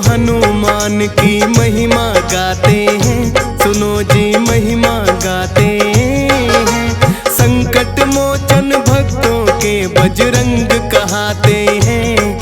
हनुमान की महिमा गाते हैं, सुनो जी महिमा गाते हैं। संकट मोचन भक्तों के बजरंग कहाते हैं,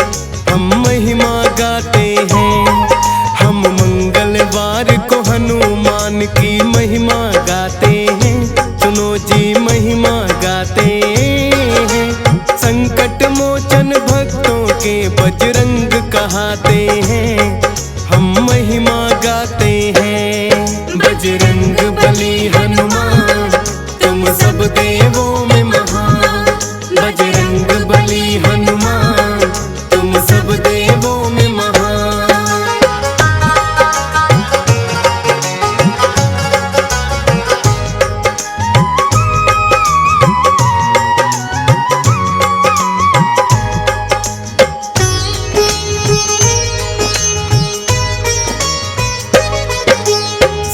हम महिमा गाते हैं। हम मंगलवार को हनुमान की महिमा गाते हैं, सुनो जी महिमा गाते हैं। संकट मोचन भक्तों के बजरंग कहाते हैं, हम महिमा गाते हैं। बजरंग बली हनुमान तुम सब देवों में महान, बजरंग बली हनुमान तुम सब देवों में महान।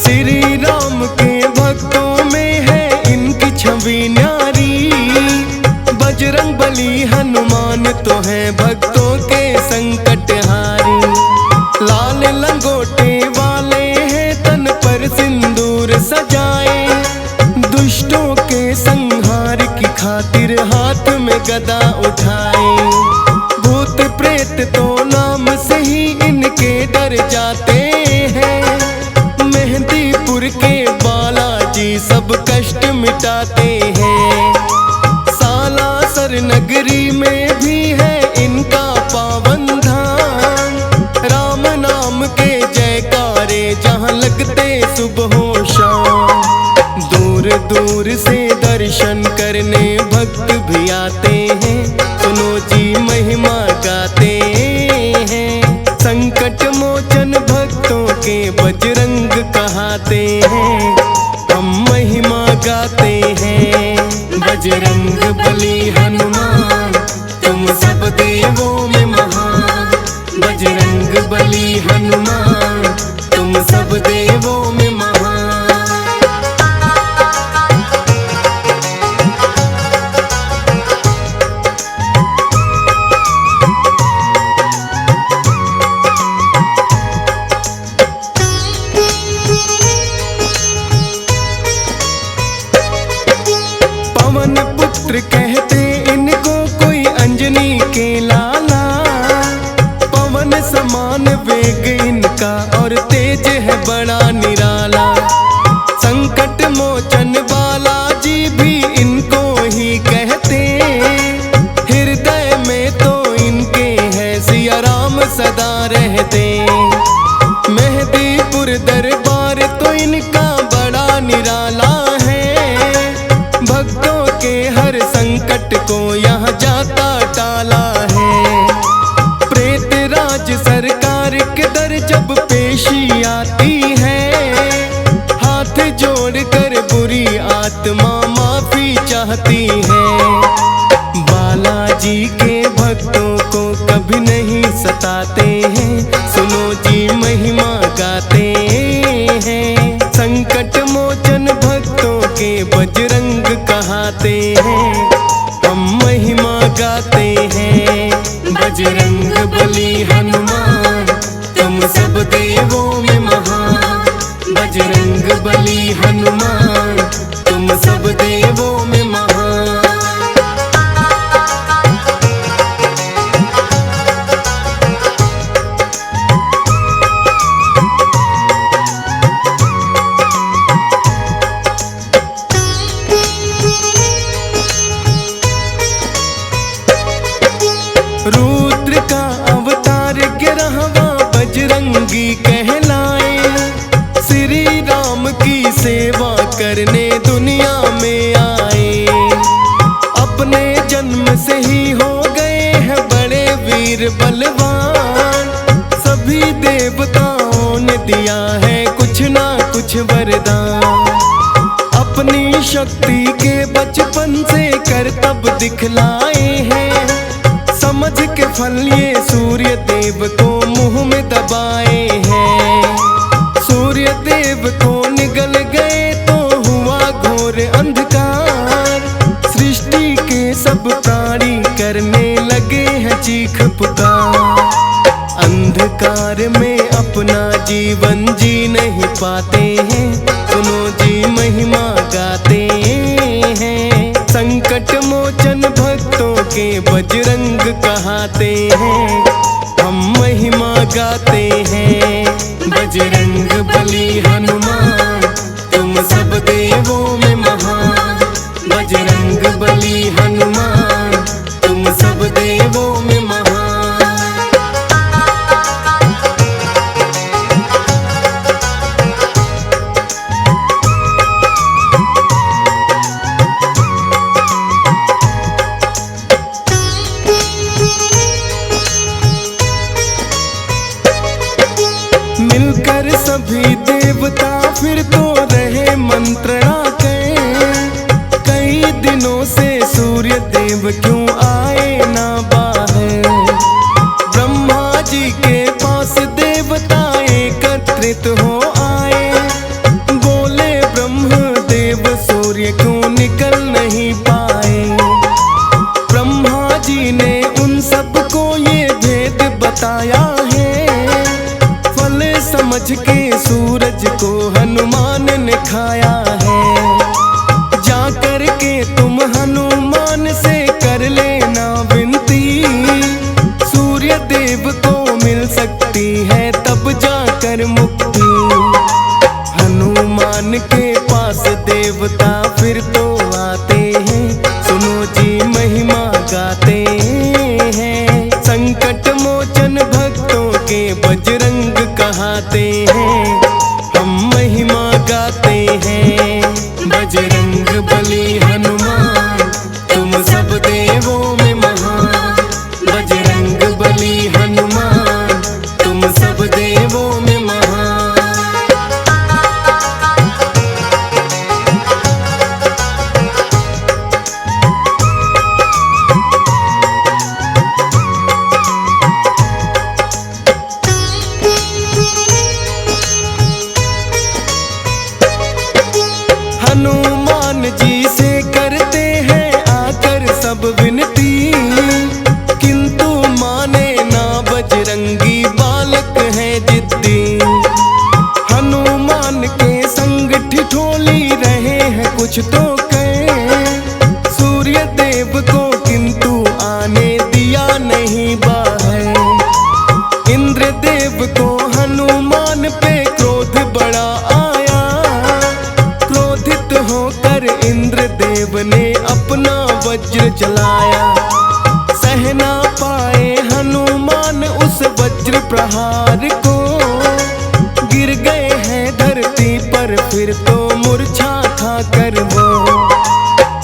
श्री राम के भक्तों में है इनकी छवि न्यारी, बजरंग बली हनुमान तो है भक्तों के संकट हारी। लाल लंगोटे वाले हैं तन पर सिंदूर सजाए, दुष्टों के संहार की खातिर हाथ में गदा उठाए। भूत प्रेत तो नाम से ही इनके डर जाते हैं, मेहंदीपुर के बालाजी सब कष्ट मिटाते हैं। सालासर नगरी में भी है इनका पावन धाम, राम नाम के जयकारे जहाँ लगते सुबह हो शाम। दूर दूर से दर्शन करने भक्त भी आते हैं, सुनो जी महिमा गाते हैं। संकट मोचन भक्तों के बजरंग कहाते हैं, हम महिमा गाते हैं। बजरंग बली हनुमान तुम सब देवों में महान, बजरंग बली हनुमान तुम सब देवों में महान। पवन पुत्र कहते इनको कोई अंजनी के लाला, पवन समान वेग इनका और तेज है बड़ा निराला। संकट मोचन बालाजी भी इनको ही कहते, हृदय में तो इनके है सिया राम सदा रहते। मेहंदीपुर दरबार तो इनका बड़ा निराला है, भक्तों के हर संकट को यहाँ जाता टाला है। प्रेत राज सरकार के दर जब पेशी आती है, हाथ जोड़कर बुरी आत्मा माफी चाहती है। बालाजी के भक्तों को कभी नहीं सताते हैं, सुनो जी महिमा गाते हैं। संकट मोचन भक्तों के बजरंग कहाते हैं, हम महिमा गाते हैं। बजरंग बली हनुमान तुम सब देवों में महान, बजरंग बली हनुमान तुम सब देवों में महान। रुद्र का अवतार 11वां बजरंगी कहलाए, श्री राम की सेवा करने दुनिया में आए। अपने जन्म से ही हो गए हैं बड़े वीर बलवान, सभी देवताओं ने दिया है कुछ ना कुछ वरदान। अपनी शक्ति के बचपन से करतब दिखलाए हैं, समझ के फल ये सूर्य देव को मुंह में दबाए हैं। सूर्य देव को निगल गए तो हुआ घोर अंधकार, सृष्टि के सब प्राणी करने लगे हैं चीख पुकार। अंधकार संसार में अपना जीवन जी नहीं पाते हैं, सुनो जी महिमा गाते हैं। संकट मोचन भक्तों के बजरंग कहाते हैं, हम महिमा गाते हैं। बजरंग बली हनुमान तुम सब देवों में महान, बजरंग बली हनुमान तुम सब देवों में महान। मिलकर सभी देवता फिर तो रहे मंत्रणा के, कई दिनों से सूर्य देव क्यों आए ना बाहर। ब्रह्मा जी के पास देवता एकत्रित हो आए, बोले ब्रह्म देव सूर्य क्यों निकल नहीं पाए। ब्रह्मा जी ने उन सबको ये भेद बताया है, समझ के सूरज को हनुमान ने खाया है। जा कर के तुम हनुमान से कर लेना विनती, सूर्य देव को मिल सकती है तब जाकर मुक्ति। हनुमान के पास देवता फिर तो आते हैं, सुनो जी महिमा गाते हैं। संकट मोचन भक्तों के बजरंग कहाते हैं, हम महिमा गाते हैं। बजरंग बली हनुमान तुम सब देवों में महान, बजरंग बली हनुमान तुम सब देवों में महान। हनुमान जी से करते हैं आकर सब विनती, किंतु माने ना बजरंगी बालक है जिद्दी। हनुमान के संग ठिठोली रहे हैं कुछ तो कहे, सूर्य देव को किंतु आने दिया नहीं बाहर। इंद्र देव को हनुमान पे क्रोध बड़ा आया, क्रोधित होकर इंद्र देव ने अपना वज्र चलाया। सह ना पाए हनुमान उस वज्र प्रहार को, गिर गए हैं धरती पर फिर तो मूर्छा खाकर वो।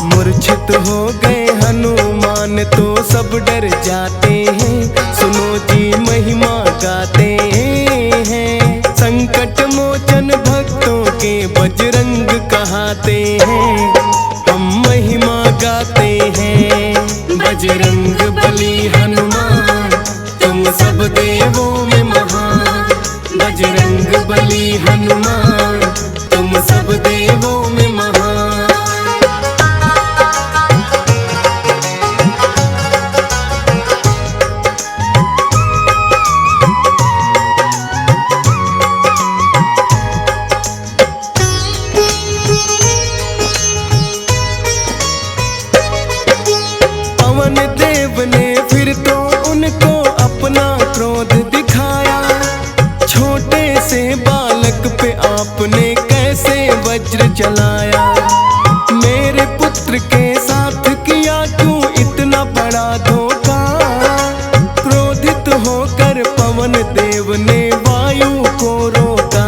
मूर्छित हो गए हनुमान तो सब डर जाते हैं, सुनो जी महिमा गाते हैं। संकट मोचन भक्तों के बजरंग कहाते हैं, हम महिमा गाते हैं। बजरंग बली हनुमान तुम सब देवों में महान, बजरंग बली हनुमान तुम सब देवों में महान। पवन देव ने फिर तो उनको अपना क्रोध दिखाया, छोटे से बालक पे आपने कैसे वज्र चलाया। मेरे पुत्र के साथ किया क्यों इतना बड़ा धोखा, क्रोधित होकर पवन देव ने वायु को रोका।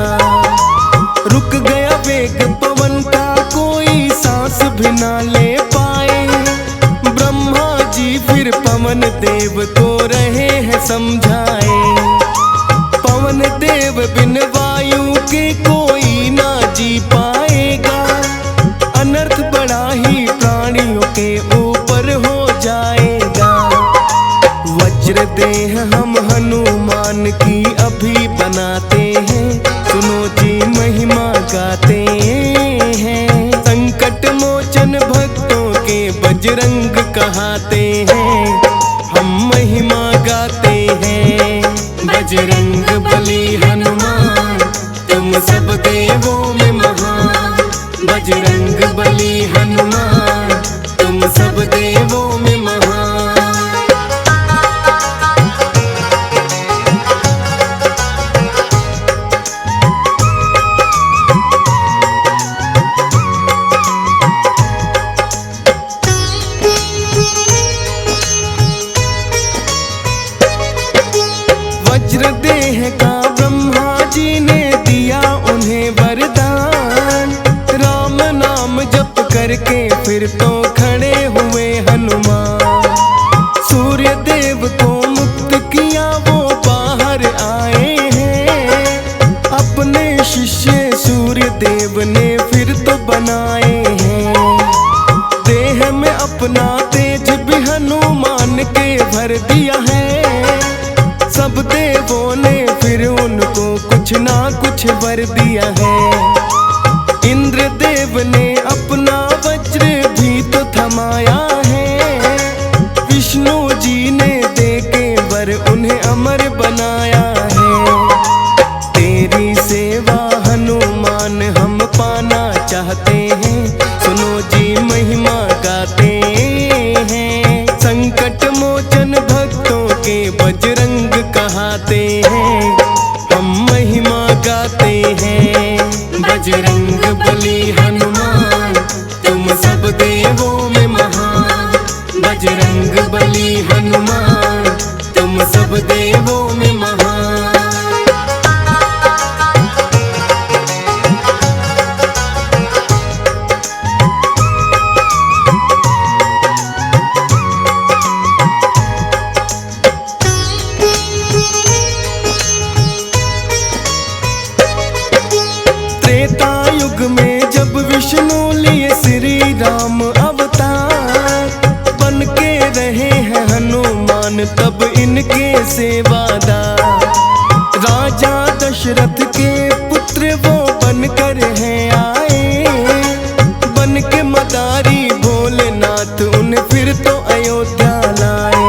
रुक गया वेग पवन का, कोई सांस भी ना ले पाए। ब्रह्मा जी फिर पवन देव को रहे हैं समझाए, पवन देव बिन वायु के कोई ना जी पाएगा। अनर्थ बड़ा ही प्राणियों के ऊपर हो जाएगा। वज्र देह हम हनुमान की अभी बनाते हैं, सुनो जी महिमा गाते हैं। संकट मोचन भक्तों के बजरंग कहाते हैं, हम महिमा गाते हैं। बजरंग बली हनुमान तुम सब देवों में महान। बजरंग बली हनुमान तुम सब देवों में महान। वज्र देह का ब्रह्मा जी ने दिया उन्हें वरदान। राम नाम जप करके फिर तो खड़े हुए हनुमान। सूर्य देव को मुक्त किया वो बाहर आए हैं। अपने शिष्य सूर्य देव ने फिर तो बनाए हैं। देह में अपना तेज भी हनुमान के भर दिया है। सब देवों ने फिर उनको कुछ ना कुछ वर दिया है। इंद्र देव ने अपना वज्र भी तो थमाया है। विष्णु जी ने देके वर उन्हें अमर बनाया है। तेरी सेवा हनुमान हम पाना चाहते हैं। सुनो जी महिमा गाते हैं। संकट मोचन भक्तों के बजरंग कहाते हैं। हम महिमा गाते हैं। बजरंग बली हनुमान तुम सब देवों में महान। बजरंग बली हनुमान तुम सब देवों में महान। त्रेता युग में जब विष्णु लिए श्री राम अवतार। बन के रहे हैं हनुमान तब इनके सेवादार। राजा दशरथ के पुत्र वो बनकर हैं आए। बन के मदारी भोलेनाथ उन्हें फिर तो अयोध्या लाए।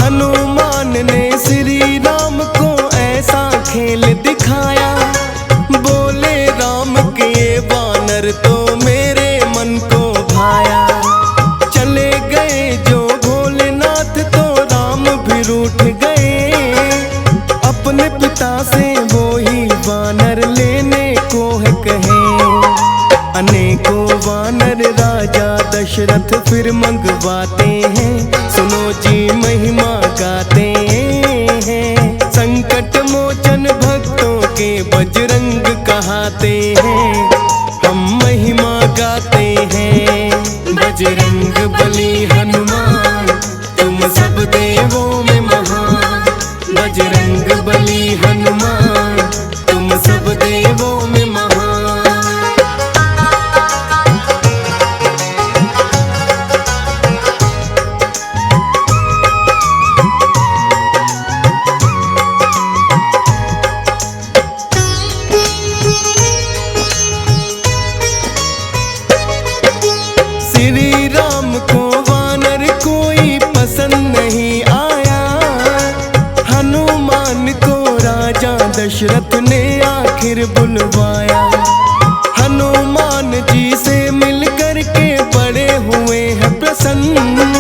हनुमान ने श्री राम को ऐसा खेल दिखाया। बोले राम के वानर तो मेरे मन को भाया। चले गए जो भोलेनाथ तो राम भी रूठ गए। अपने पिता से वो ही वानर लेने को है कहे। अनेकों वानर राजा दशरथ फिर मंगवाते हैं। सुनो जी महिमा गाते हैं। संकट मोचन भक्तों के बजरंग कहाते हैं। हम महिमा गाते हैं। बजरंग बली हनुमान तुम सब देवों में महान। बजरंग बली हनुमान तुम सब देवों में महान। श्री राम को वानर कोई पसंद नहीं आया। हनुमान को राजा दशरथ ने आखिर बुलवाया। हनुमान जी से मिल कर के बड़े हुए हैं प्रसन्न।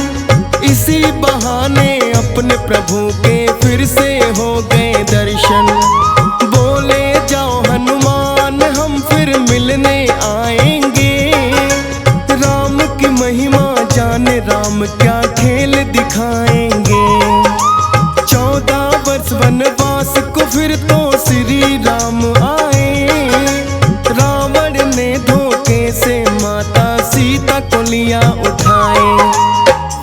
इसी बहाने अपने प्रभु के फिर से हो गए दर्शन। बोले जाओ हनुमान हम फिर मिलने आएंगे। राम की महिमा जाने राम क्या खेल दिखाएंगे। 14 वर्ष वनवास को फिर तो श्री राम आए। रावण ने धोखे से माता सीता को लिया उठाए।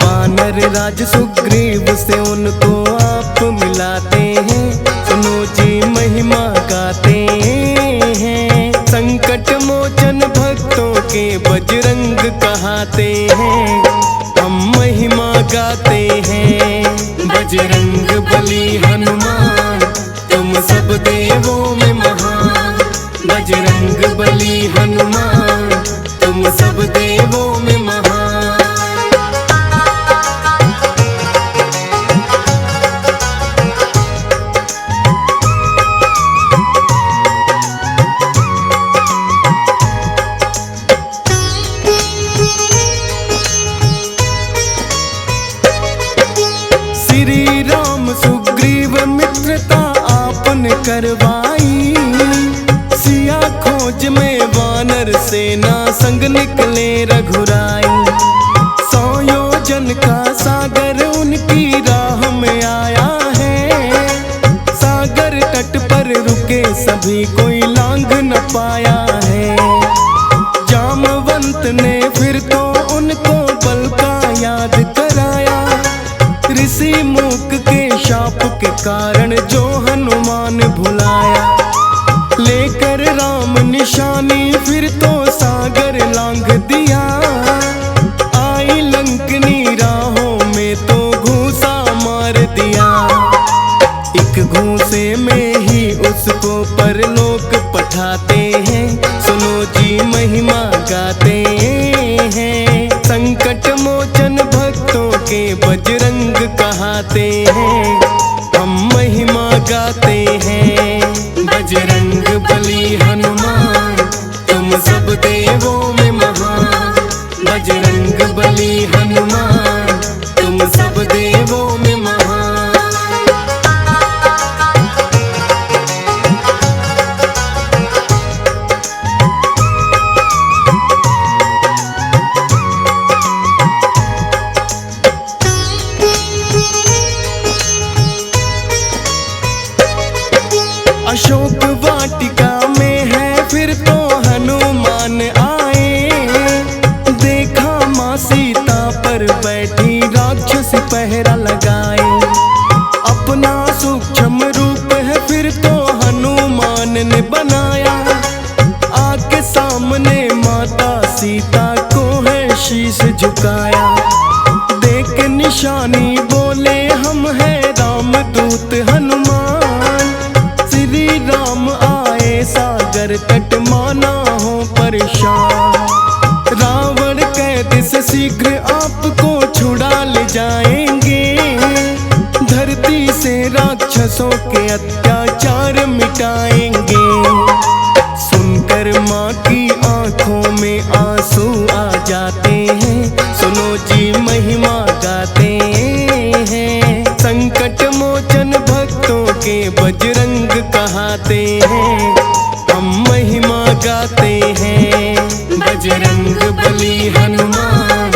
वानर राज सुग्रीव से उनको आप मिलाते हैं। सुनो जी महिमा गाते हैं। संकट मोचन भक्तों के बजरंग कहाते हैं। हम महिमा गाते हैं। बजरंग बली हनुमान तुम सब देवों में महान। बजरंग बली हनुमान तुम सब देवों में महान। करवाई। सिया खोज में वानर सेना संग निकले रघुराई। 100 योजन का सागर उनकी राह में आया है। सागर तट पर रुके सभी कोई लांघ न पाया है। जामवंत ने फिर तो उनको बल का याद कराया। ऋषि मूक के शाप के कारण जो हनुमान भुलाया। लेकर राम निशानी फिर तो सागर लांघ दिया। आई लंकनी राहों में तो घूसा मार दिया। एक घूसे में ही उसको परलोक पठाते हैं। सुनो जी महिमा गाते हैं। संकट मोचन भक्तों के बजरंग कहाते हैं। हम महिमा गाते हैं। बजरंग बली हनुमान तुम सब देवों में महान। बजरंग बली हनुमान तुम सब देवों में महान। अशोक वाटिका में है फिर तो हनुमान आए। देखा माँ सीता पर बैठी राक्षस पहरा लगाए। अपना सूक्ष्म रूप है फिर तो हनुमान ने बनाया। आके सामने माता सीता को है शीश झुकाया। देख निशानी बोले हम है रामदूत हनुमान। श्री राम आए सागर तट माना हो परेशान। रावण कैद से शीघ्र आपको छुड़ा ले जाएंगे। धरती से राक्षसों के अत्याचार मिटाएंगे। सुनकर माँ की आंखों में आंसू आ जाते हैं। सुनो जी महिमा गाते हैं। संकट मोचन भक्तों के बजरंग कहाते हैं। हम महिमा गाते हैं। बजरंग बली हनुमान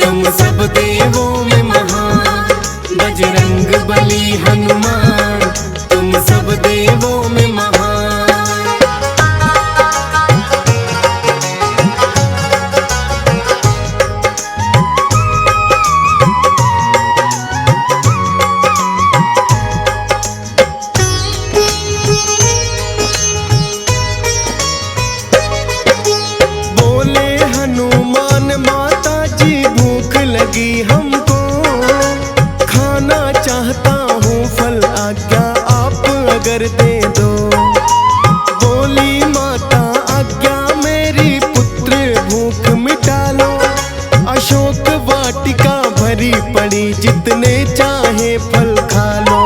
तुम सब देवों में महान। बजरंग बली हनुमान तुम सब देवों में महान। हमको खाना चाहता हूँ फल आज्ञा आप अगर दे दो। बोली माता आज्ञा मेरी पुत्र भूख मिटा लो। अशोक वाटिका भरी पड़ी जितने चाहे फल खा लो।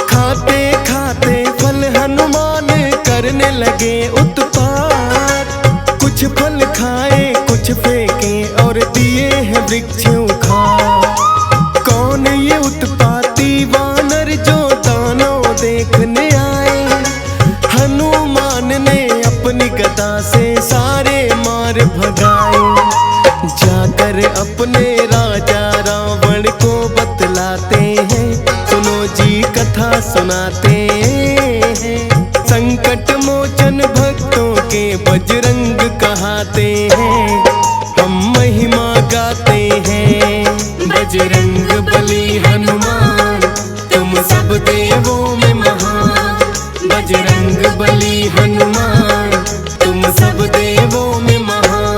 खाते खाते फल हनुमान करने लगे उत्पात। कुछ फल खाए कुछ फेंके और दिए हैं वृक्ष उखाड़। कौन ये उत्पाती वानर जो दानव देखने आए। हनुमान ने अपनी गदा से सारे मार भगाए। जाकर अपने राजा रावण को बतलाते हैं। सुनो जी कथा सुनाते हैं। संकट मोचन भक्तों के बजरंग कहाते हैं। हम महिमा गाते हैं। बजरंग बली हनुमान तुम सब देवों में महान। बजरंग बली हनुमान तुम सब देवों में महान।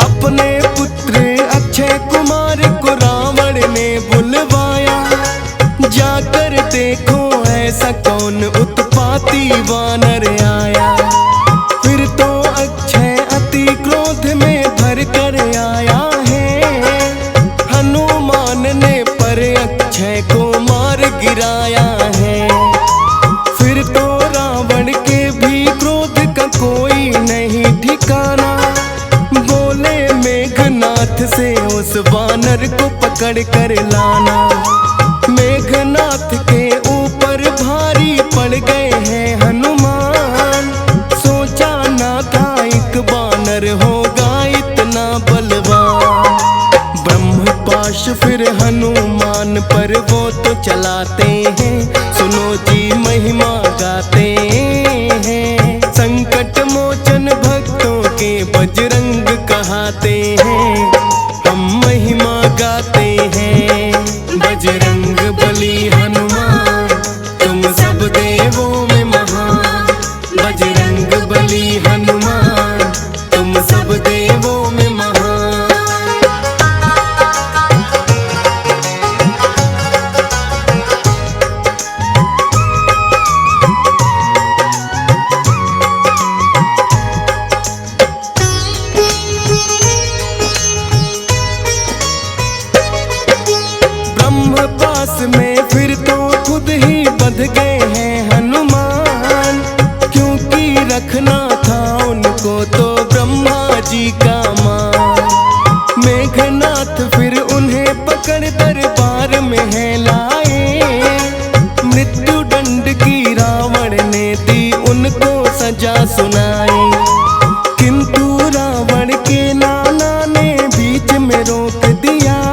अपने पुत्र अक्षय कुमार को रावण ने बुलवाया। जाकर देखो ऐसा कौन उत्पाती वानर आया। फिर तो अक्षय अति क्रोध में भर कर आया है। हनुमान ने पर अक्षय को मार गिरा मेघनाथ से उस वानर को पकड़ कर लाना। मेघनाथ के ऊपर भारी पड़ गए हैं हनुमान। सोचा ना था एक वानर होगा इतना बलवान। ब्रह्मपाश फिर हनुमान पर वो तो चलाते हैं, सुनो जी महिमा गाते हैं। संकट मोचन भक्तों के बजरंग कहाते हैं, हम महिमा गाते हैं। बजरंग बली हनुमान तुम सब देवों में महान। बजरंग बली हनुमान तुम सब देवों में महान। ब्रह्मपाश में फिर तो खुद ही बंध गए हैं हनुमान, क्योंकि रखना था उनको तो ब्रह्मा जी का मान। मेघनाथ फिर उन्हें पकड़ दरबार में है लाए। मृत्यु दंड की रावण ने दी उनको सजा सुनाई, किंतु रावण के नाना ने बीच में रोक दिया।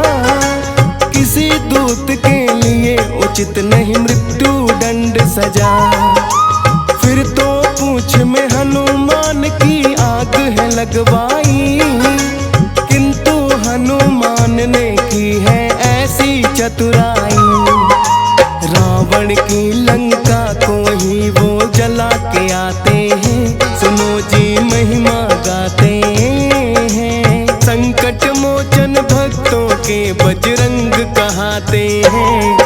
किसी दूत के लिए उचित नहीं मृत्यु दंड सजा। फिर तो पूंछ में हनुमान की आग है लगवाई, किंतु हनुमान ने की है ऐसी चतुराई। रावण की लंका को ही वो जला के आते हैं, सुनो जी महिमा गाते हैं। संकट मोचन भक्तों के बजरंग कहाते हैं,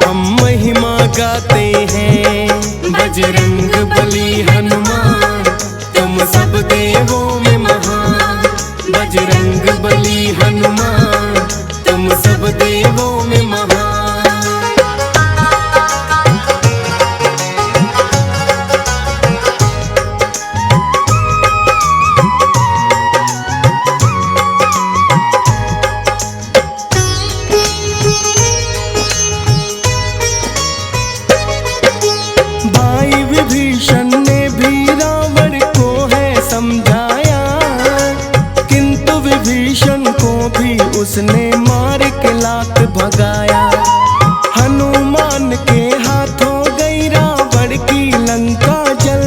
हम महिमा गाते हैं। बजरंग बली हनुमान तुम सब देवों में महान। बजरंग बली हनुमान तुम सब देवों में महान। विभीषण ने भी रावण को है समझाया, किंतु विभीषण को भी उसने मार के लात भगाया। हनुमान के हाथों गई रावण की लंका जल।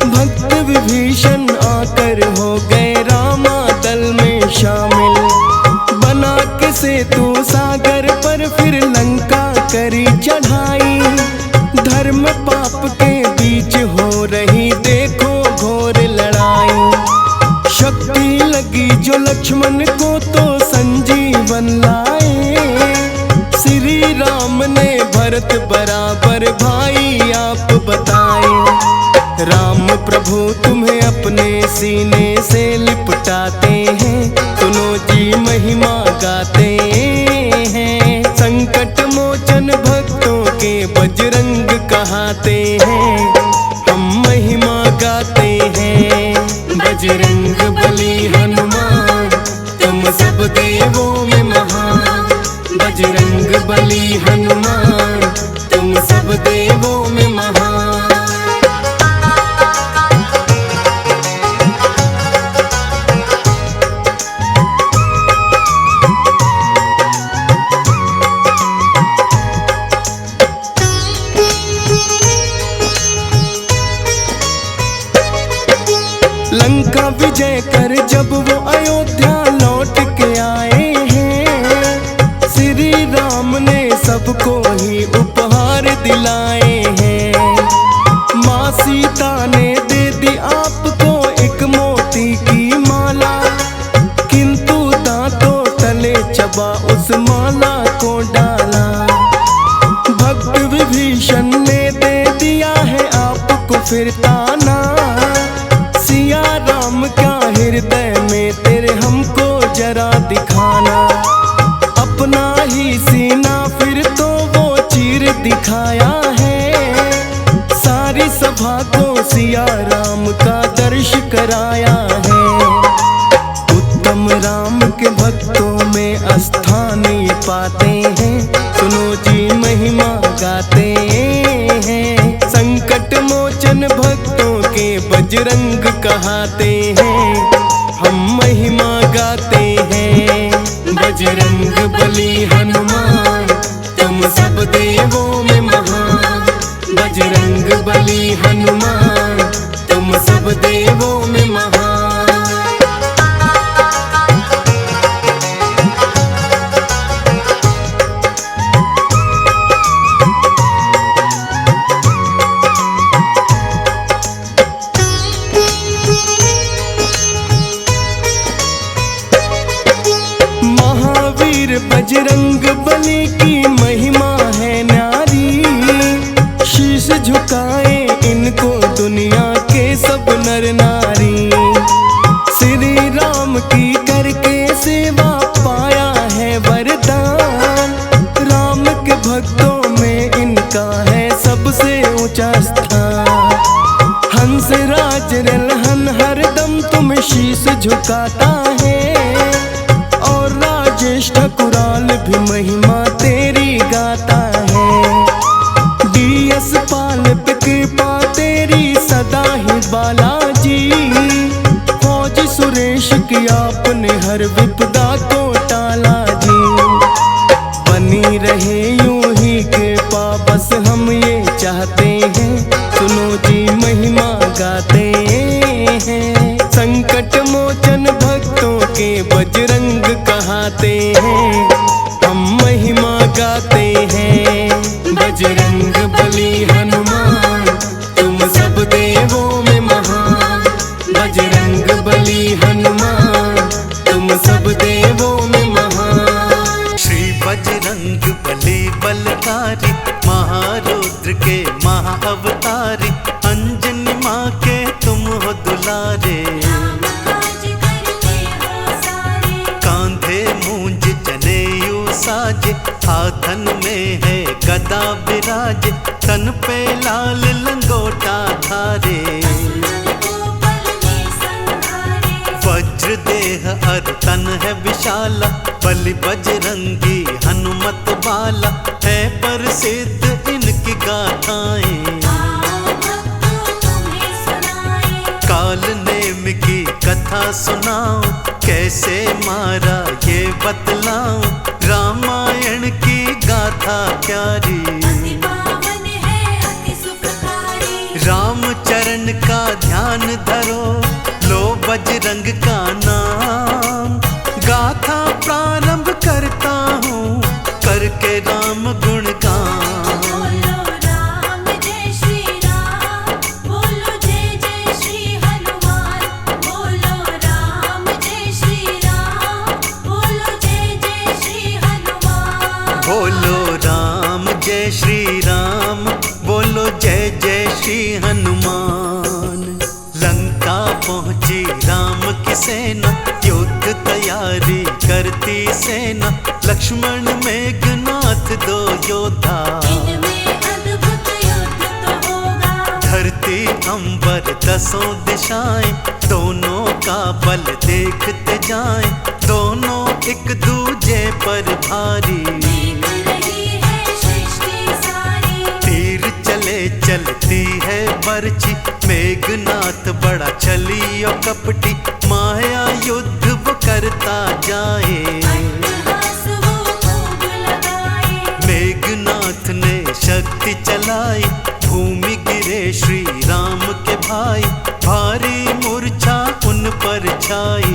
भक्त विभीषण आकर हो गए रामा दल में शामिल। बना के सेतु सागर पर फिर लंका करी चढ़ाई। धर्म पाप के बीच हो रही देखो घोर लड़ाई। शक्ति लगी जो लक्ष्मण को तो संजीवन लाए। श्री राम ने भरत बराबर भाई आप बताए। राम प्रभु तुम्हें अपने सीने से लिपटाते हैं, सुनो जी महिमा गाते हैं। संकट मोचन भक्तों के बजरंग कहाते हैं, हम महिमा गाते हैं। बजरंग बली हनुमान तुम सब देवों में महान। बजरंग बली हनुमान तुम सब देवों में महान। लंका विजय कर जब वो अयोध्या लौट के आए हैं, श्री राम ने सबको ही उपहार दिलाए हैं। माँ सीता ने दे दी आपको एक मोती की माला, किंतु दांतों तले चबा उस माला को डाला। भक्त विभीषण ने दे दिया है आपको फिर ताना। सिया राम क्या हृदय में तेरे हमको जरा दिखाना। अपना ही सीना फिर तो वो चीर दिखाया है। सारी सभा को सिया राम का दर्श कराया है। उत्तम भक्तों में स्थान ये पाते हैं। सुनो जी महिमा गाते हैं, संकट मोचन भक्तों के बजरंग कहाते हैं। हम महिमा गाते हैं, बजरंग बली हनुमान तुम सब देवों में महान। बजरंग बली हनुमान तुम सब देवों में महान। बजरंग बली की महिमा है न्यारी, शीश झुकाए इनको दुनिया के सब नर नारी। श्री राम की करके सेवा पाया है वरदान, राम के भक्तों में इनका है सबसे ऊंचा स्थान। हंस राज रलहन हरदम तुम शीश झुकाता है, और राजेश ठकुराल भी महिमा तेरी गाता है। डीएस पाल पे कृपा तेरी सदा ही बालाजी, फौजी सुरेश की आपने हर विपदा को टाला जी। बनी रहे यूं ही कृपा बस हम ये चाहते हैं, सुनो जी महिमा गाते हैं। संकट मोचन भक्तों के बजरंग कहाते हैं, हम महिमा गाते हैं। बजरंग बली हनुमान तुम सब देवों में महान। बजरंग बली हनुमान तुम सब देवों में महान। श्री बजरंग बली बलकारी, महारुद्र के महाअवतारी, अंजनी माँ के तुम हो दुलारे। कांधे मूंज जनेऊ साजे, हाथन में है गदा विराजे, तन पे लाल लंगोटा धारे। वज्र देह अर तन है विशाला, बलि बजरंगी हनुमत बाला, है प्रसिद्ध इनकी गाथाएं। काल नेम की कथा सुनाओ, कैसे मारा ये बतलाऊं, रामायण की गाथा प्यारी। राम चरण का ध्यान धरो, लो बजरंग का नाम। गाथा प्रारंभ करता हूँ, करके राम गुणगान। बोलो राम जय श्री राम, बोलो जय जय श्री हनुमान। लंका पहुँची राम की सेना, युद्ध तैयारी करती सेना। लक्ष्मण मेघनाथ दो योद्धा, धरती अंबर दसों दिशाएं, दोनों का बल देखते जाएं। दोनों एक दूजे पर भारी, चलती है बरछी। मेघनाथ बड़ा छलियो कपटी, माया युद्ध वो करता जाए। मेघनाथ ने शक्ति चलाई, भूमि गिरे श्री राम के भाई। भारी मूर्छा उन पर छाई,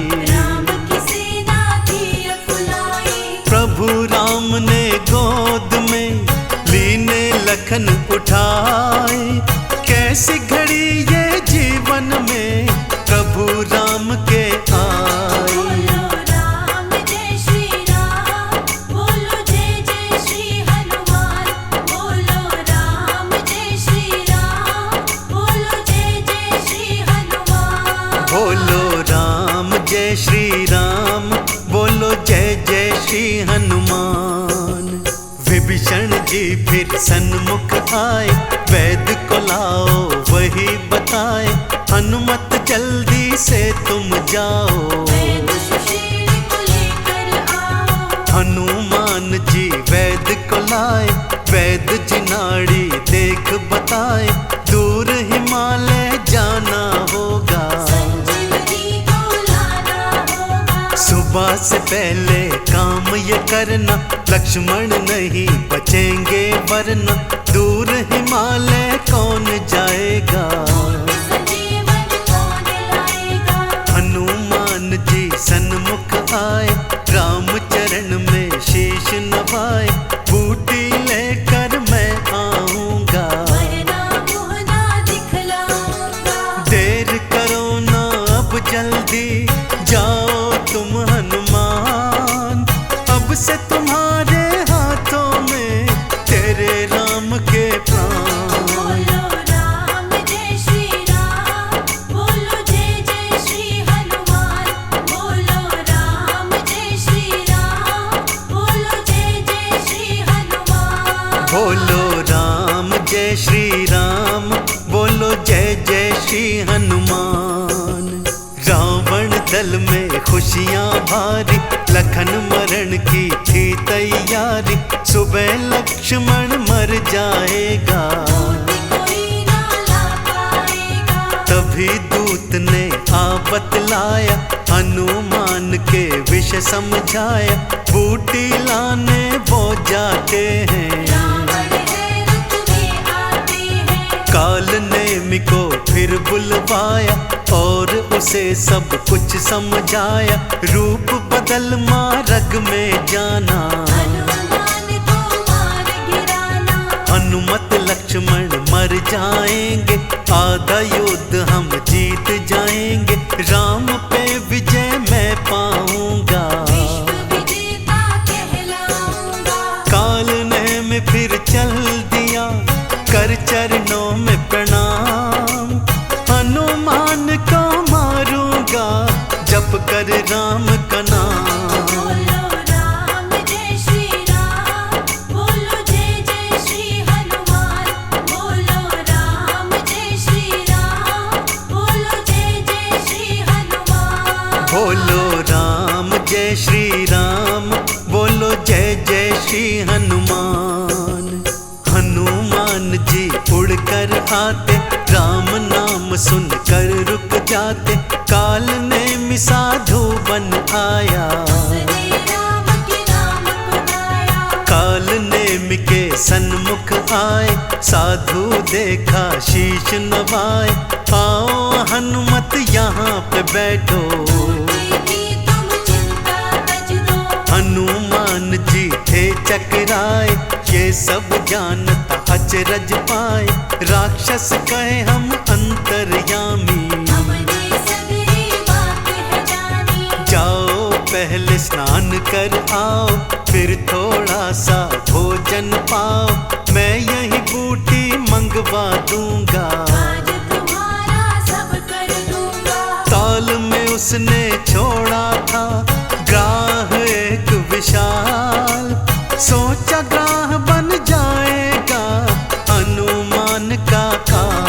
प्रभु राम ने गोद में लीने लखन उठाए। कैसी घड़ी ये जीवन में प्रभु राम के आए। बोलो राम जय श्री राम, बोलो जय जय श्री हनुमान। विभीषण जी फिर सन्मुख आए, वैद्य को लाओ वही बताए। हनुमत जल्दी से तुम जाओ, हनुमान जी वैद को लाए, वैद जी नाड़ी देख बताए, दूर हिमालय जाना होगा, सुबह से पहले काम ये करना, लक्ष्मण नहीं बचेंगे वरना, दूर हिमालय कौन जाएगा। हनुमान जी सन्मुख आए, राम चरण में शीश नवाए, बूटी लेकर मैं आऊंगा, देर करो ना अब जल्दी, जाओ तुम हनुमान, अब से तुम्हारे हाथों में तेरे राम के प्राण। बोलो राम जय श्री राम, बोलो जय जय श्री हनुमान। रावण दल में खुशियां भारी, लखन मरण की थी तैयारी, सुबह लक्ष्मण मर जाएगा, तभी दूत ने आ बतलाया, हनुमान के विषय समझाया, बूटी लाने वो जाते हैं, काल नेमि को फिर बुलवाया, और उसे सब कुछ समझाया, रूप बदल मार्ग में जाना, हनुमत लक्ष्मण मर जाएंगे, आधा युद्ध हम जीत जाएंगे, राम पे विजय मैं पाऊंगा, काल नेमि फिर चल दिया, कर चरणों में प्रणाम, हनुमान को मारूंगा, जप कर राम का नाम। बोलो राम जय श्री राम, बोलो जय जय श्री हनुमान। हनुमान जी उड़कर आते, राम नाम सुनकर रुक जाते, काल नेमि साधु बन आया, काल नेमि के सन्मुख आए, साधु देखा शीश नवाए, आओ हनुमत यहाँ पे बैठो, हनुमान जी थे चकराए, ये सब जानता अचरज पाए, राक्षस कहे हम अंतर्यामी, जाओ पहले स्नान कर आओ, फिर थोड़ा सा भोजन पाओ, मैं यही बूटी मंगवा दूंगा, ताल में उसने छोड़ा था ग्राह एक विशाल, सोचा ग्राह बन जाएगा हनुमान का काल।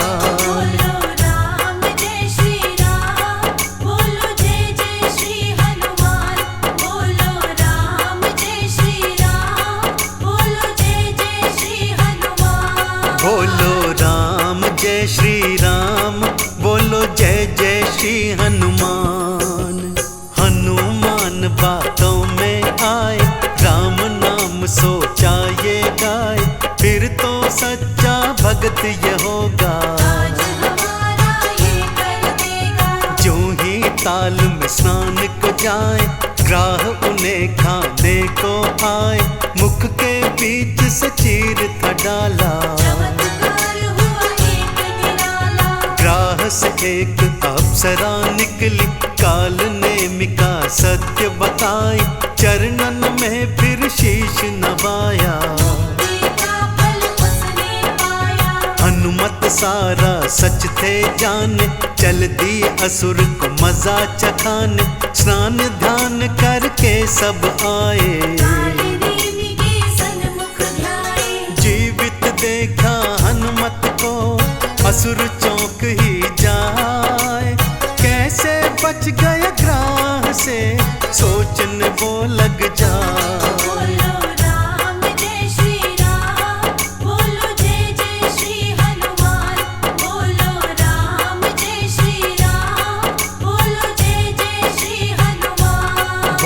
बोलो राम जय श्री राम, बोलो जय जय श्री हनुमान। हनुमान बातों में आए, राम नाम सोचा ये गाए, फिर तो सच्चा भगत ये होगा, जो ही ताल में स्नान को जाए, ग्राह उन्हें खाने को आए, मुख के बीच से चीर था डाला, ग्राह से एक अप्सरा निकली, काल नेमि का सत्य बताई, चरणन में फिर शीश नवाया, हनुमत सारा सच थे जाने, चल दी असुर को मजा चखाने, स्नान ध्यान करके सब आए, जीवित देखा हनुमत को, असुर चौंक ही जाए, कैसे बच गया ग्राह से, सोचने वो लग जाए।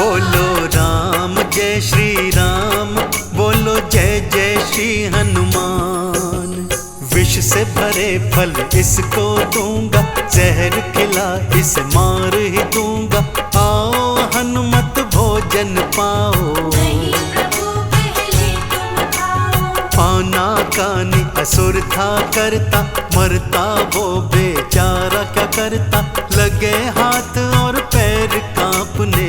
बोलो राम जय श्री राम, बोलो जय जय श्री हनुमान। विष से भरे फल इसको दूंगा, जहर खिला इसे मार ही दूंगा। आओ हनुमत भोजन पाओ, आना कानी असुर था करता, मरता वो बेचारा क्या करता। लगे हाथ और पैर कांपने,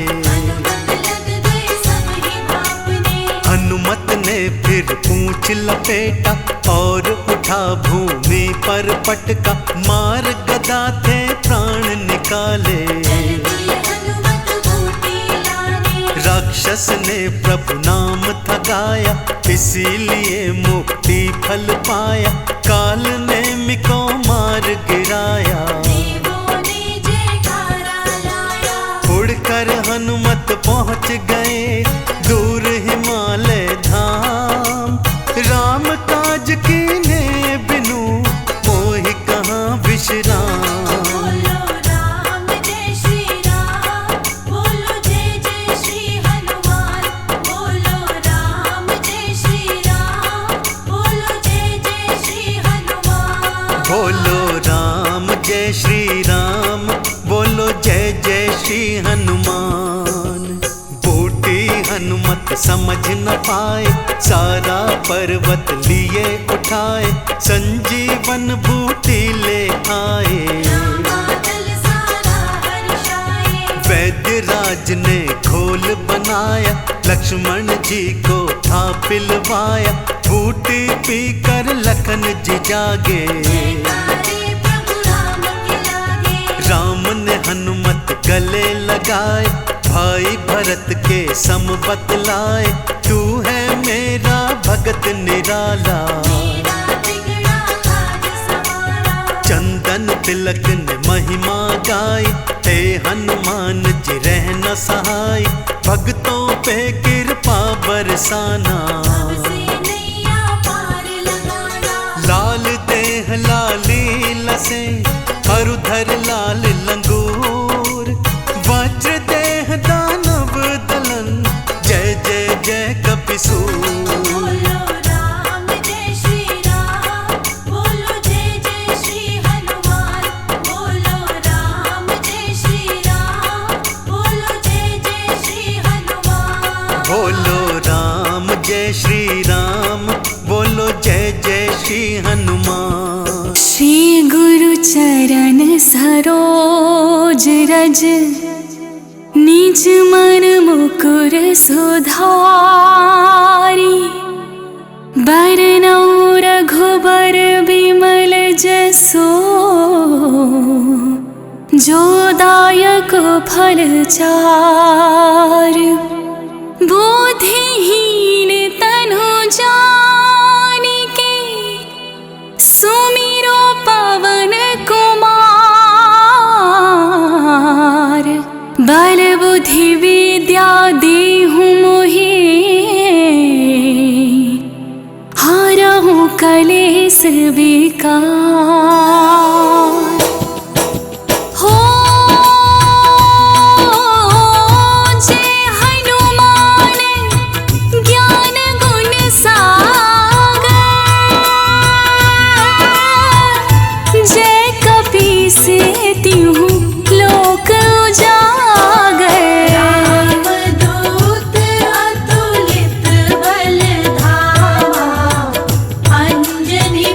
हनुमत ने फिर पूंछ लपेटा और उठा भूमि पर पटका। मार गदा थे प्राण निकाले, राक्षस ने प्रभु नाम था गाया, इसीलिए मुक्ति फल पाया। काल ने मिको मार गिराया, उड़कर हनुमत पहुँच गए दूर हिमालय धाम। राम काज कीने बिनु मोहि कहाँ विश्राम। बोलो राम जय श्री राम, बोलो जय जय श्री हनुमान। बूटी हनुमत समझ न पाए, सारा पर्वत लिए उठाए। संजीवन बूटी ले आए, वैद्य राज ने घोल बनाया। लक्ष्मण जी को था पिलवाया, बूटी पीकर लखन जी जागे। राम ने हनुमत गले लगाए, भाई भरत के सम बतलाए। तू है मेरा भगत निराला, चंदन तिलक ने महिमा गाई। हे हनुमान जी रहना सहाय, भक्तों पे कृपा बरसाना। लाल देह लाली लसे, अरुधर लाल लंगूर। वज्र देह दानव दलन, जय जय जय कपिसूर। बोलो राम जय श्री राम, बोलो जय जय श्री हनुमान। श्री गुरु चरण सरोज रज, निज मन मुकुर सुधारी। बरनउँ रघुबर विमल जसो, जो दायक फल चार। बुद्धिहीन तनु जानिके, सुमिरो पवन कुमार। बल बुद्धि विद्या देहु मोहि, हरहु कलेस विकार।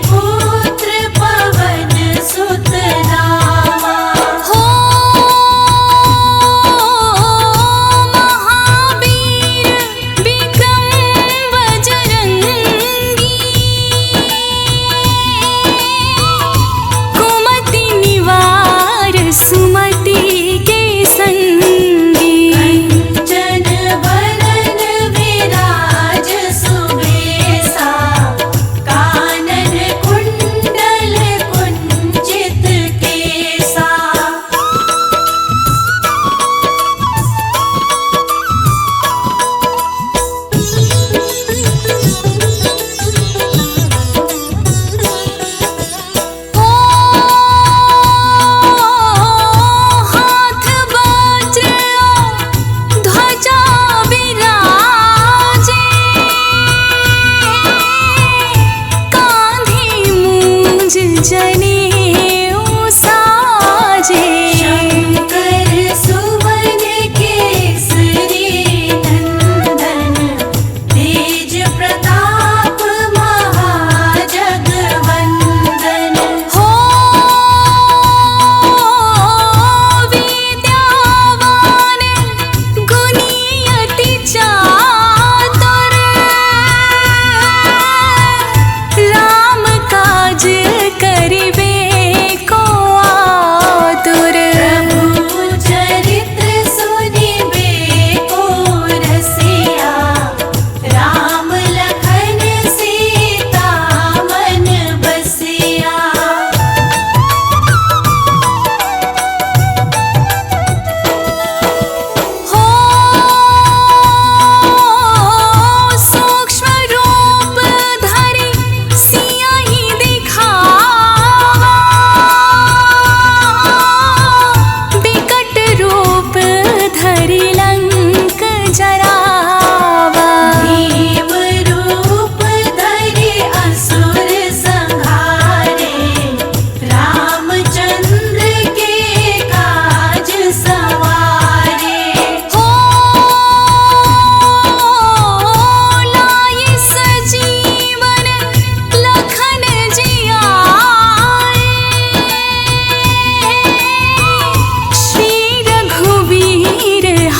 पुत्र पवन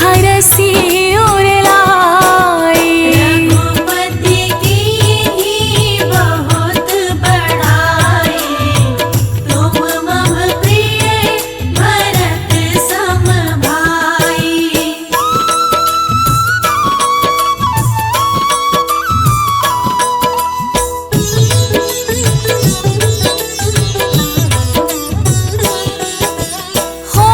हरसी और लाई। रघुपति की बहुत बड़ाई, तुम मम प्रिय भरत सम भाई। हो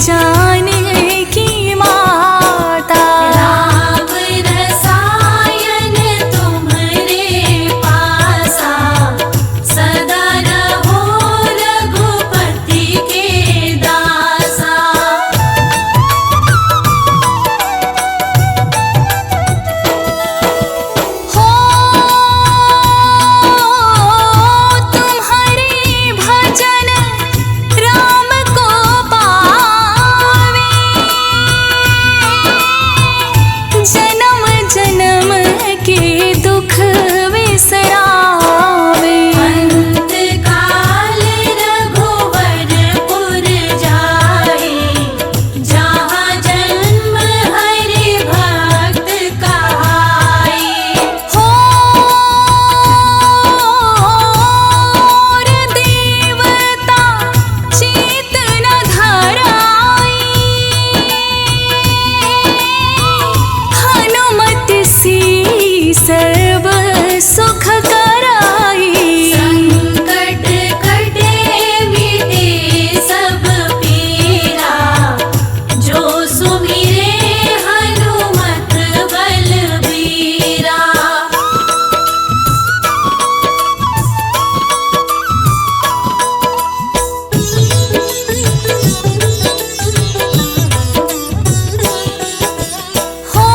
जानकी माता। राम रसायन तुम्हरे पासा, सदा रहो रघुपति के दासा। हो तुम्हारे भजन राम को पावे, जन्म जन्म के दुख विसरावे। अंत काल रघुवरपुर जाए, जहाँ जन्म हरि भक्त कहाए। हो देवता चेत न धराई, हनुमत सी सर्व सुख कराई। संकट कटे मिटे सब पीरा, जो सुमिरे हनुमत बलबीरा। हो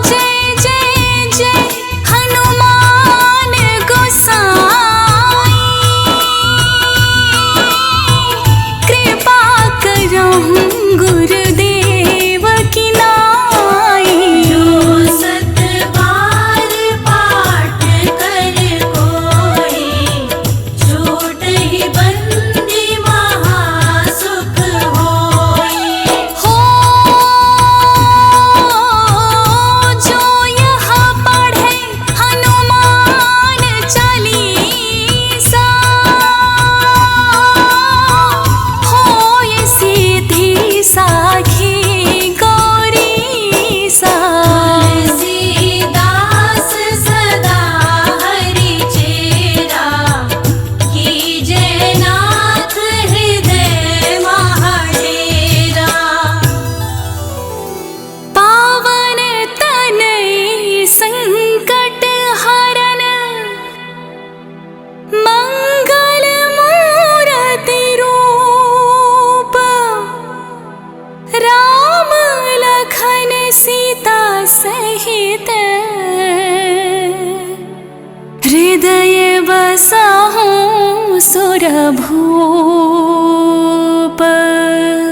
जय जय जय हनुमान गोसाई, कृपा करहु गुरुदेव की नाई। जो सत बार पाठ कर कोई, छूटहि बंदी महासुख होई। हो जो यह पढ़े हनुमान चालीसा, होय सिद्धि साखी गौरीसा। तुलसीदास सदा हरि चेरा, कीजय नाथ हृदय महाडेरा। पावन तनय संकट हरन, मंगल मूरति रूप। राम लखन सीता सहित, हृदय बसा